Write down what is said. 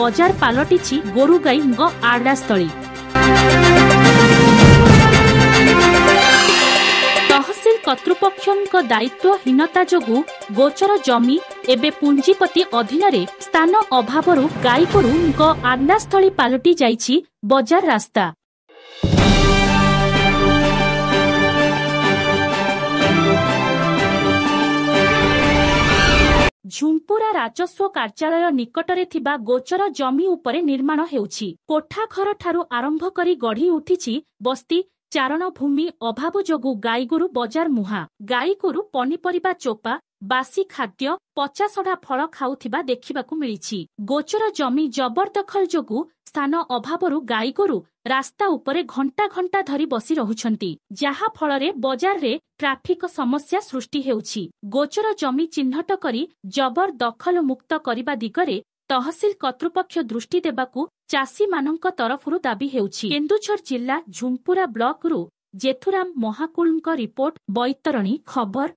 बजार पालटिछि गोरुगाईଙ୍କ आडास्थळी। तहसील कर्तृपक्षଙ୍କ दायित्वहीनता जोगु गोचर जमी एबे पुंजीपति अधीन रे स्थान अभावरु गाईगोरुଙ୍କ आडास्थळी पालटि जाइछि बजार रास्ता। झुंपुरा राजस्व कार्यालय निकटरे थिबा गोचर जमी उपरे निर्माण हेउछि। कोठाघर ठारू आरंभ करी गढ़ी उठिछि बस्ती चारण भूमि अभाव जोगु गाईगोरु बजार मुहा। गाईगोरु पनिपरिबा चोपा बासी खाद्य पचासढ़ा फल खाउथिबा देखिबाकु मिलिछि। गोचर जमी जबरदखल जोगु स्थान अभावरु गाईगोरु रास्ता उपरे घंटा घंटा धरी बसी रहुछंती, जहा फलरे बजार रे ट्राफिक समस्या सृष्टि हेउछि। गोचर जमी चिन्हट करी जबरदखल मुक्त करिबा दिगरे तहसील कर्तृपक्ष दृष्टि देबाकू चाषी मानक तरफरु दाबी हेउछि। केन्दुझर जिल्ला झुंपुरा ब्लॉक रु जेथुराम महाकुलଙ୍କ रिपोर्ट बैतरणी खबर।